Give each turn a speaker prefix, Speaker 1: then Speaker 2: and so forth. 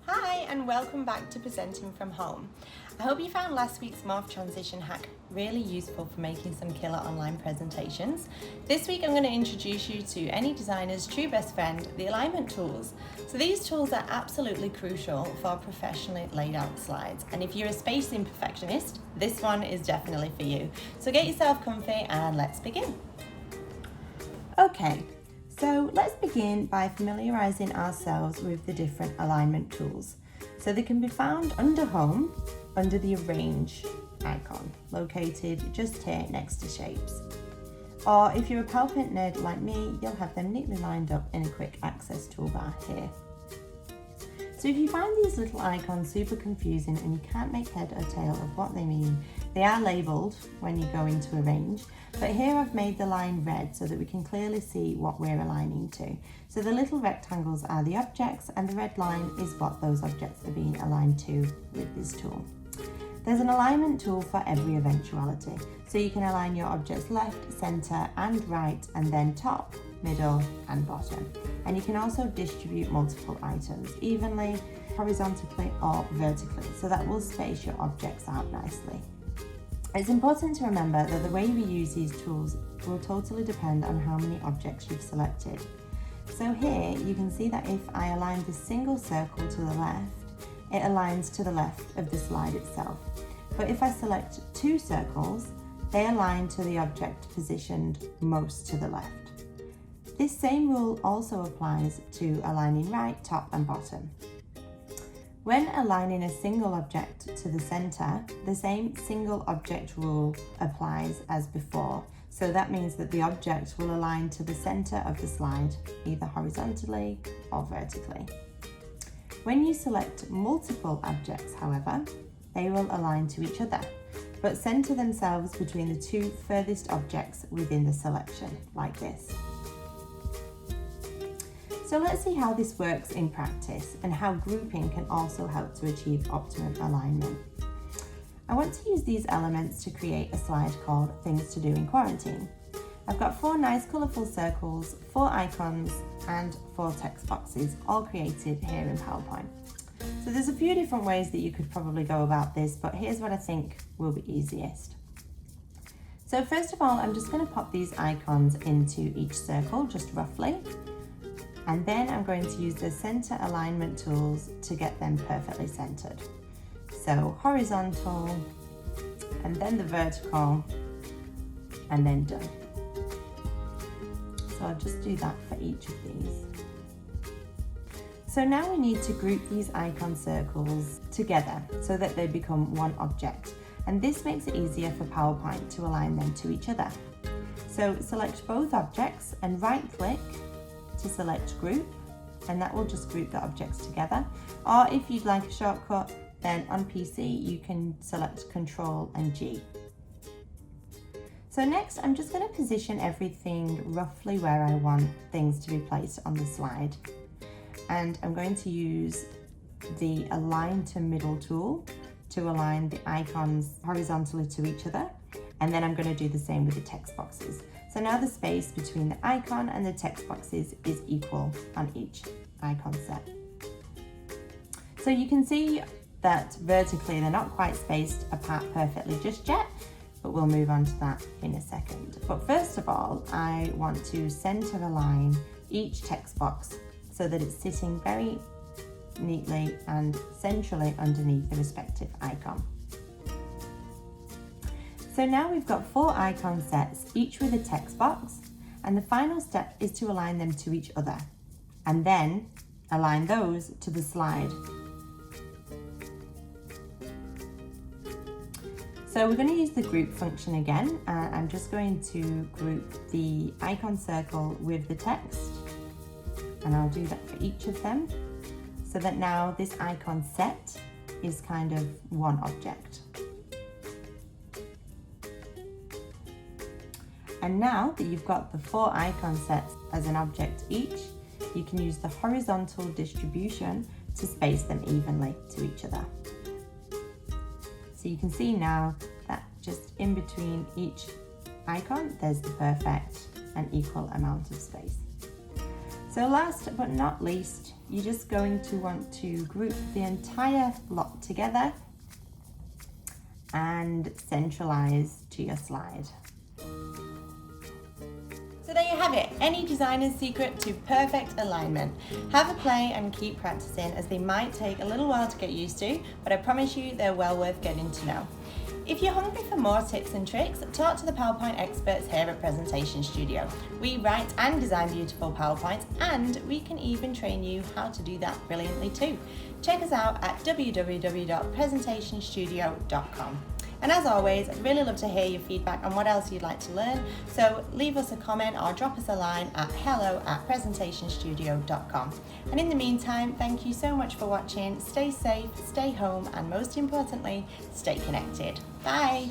Speaker 1: Hi and welcome back to Presenting from Home. I hope you found last week's morph transition hack really useful for making some killer online presentations. This week I'm going to introduce you to any designer's true best friend, the alignment tools. So these tools are absolutely crucial for professionally laid out slides, and if you're a spacing perfectionist, this one is definitely for you. So get yourself comfy and let's begin. Okay. So let's begin by familiarising ourselves with the different alignment tools. So they can be found under Home, under the Arrange icon, located just here next to Shapes. Or if you're a PowerPoint nerd like me, you'll have them neatly lined up in a quick access toolbar here. So if you find these little icons super confusing and you can't make head or tail of what they mean, they are labelled when you go into Arrange, but here I've made the line red so that we can clearly see what we're aligning to. So the little rectangles are the objects and the red line is what those objects are being aligned to with this tool. There's an alignment tool for every eventuality, so you can align your objects left, centre and right, and then top, middle and bottom. And you can also distribute multiple items evenly, horizontally or vertically, so that will space your objects out nicely. It's important to remember that the way we use these tools will totally depend on how many objects you've selected. So here you can see that if I align this single circle to the left, it aligns to the left of the slide itself. But if I select two circles, they align to the object positioned most to the left. This same rule also applies to aligning right, top and bottom. When aligning a single object to the center, the same single object rule applies as before. So that means that the object will align to the center of the slide, either horizontally or vertically. When you select multiple objects, however, they will align to each other, but center themselves between the two furthest objects within the selection, like this. So let's see how this works in practice and how grouping can also help to achieve optimum alignment. I want to use these elements to create a slide called Things to Do in Quarantine. I've got 4 nice colourful circles, 4 icons and 4 text boxes, all created here in PowerPoint. So there's a few different ways that you could probably go about this, but here's what I think will be easiest. So first of all, I'm just going to pop these icons into each circle, just roughly. And then I'm going to use the center alignment tools to get them perfectly centered. So horizontal, and then the vertical, and then done. So I'll just do that for each of these. So now we need to group these icon circles together so that they become one object. And this makes it easier for PowerPoint to align them to each other. So select both objects and right click to select group, and that will just group the objects together. Or if you'd like a shortcut, then on PC you can select Control and G. So next I'm just going to position everything roughly where I want things to be placed on the slide. And I'm going to use the Align to Middle tool to align the icons horizontally to each other. And then I'm going to do the same with the text boxes. So now the space between the icon and the text boxes is equal on each icon set. So you can see that vertically they're not quite spaced apart perfectly just yet, but we'll move on to that in a second. But first of all, I want to center align each text box so that it's sitting very neatly and centrally underneath the respective icon. So now we've got 4 icon sets, each with a text box, and the final step is to align them to each other, and then align those to the slide. So we're going to use the group function again. I'm just going to group the icon circle with the text, and I'll do that for each of them, so that now this icon set is kind of one object. And now that you've got the 4 icon sets as an object each, you can use the horizontal distribution to space them evenly to each other. So you can see now that just in between each icon, there's the perfect and equal amount of space. So last but not least, you're just going to want to group the entire lot together and centralize to your slide. So there you have it, any designer's secret to perfect alignment. Have a play and keep practicing, as they might take a little while to get used to, but I promise you they're well worth getting to know. If you're hungry for more tips and tricks, talk to the PowerPoint experts here at Presentation Studio. We write and design beautiful PowerPoints, and we can even train you how to do that brilliantly too. Check us out at www.presentationstudio.com. And as always, I'd really love to hear your feedback on what else you'd like to learn, so leave us a comment or drop us a line at hello@presentationstudio.com. And in the meantime, thank you so much for watching. Stay safe, stay home, and most importantly, stay connected. Bye!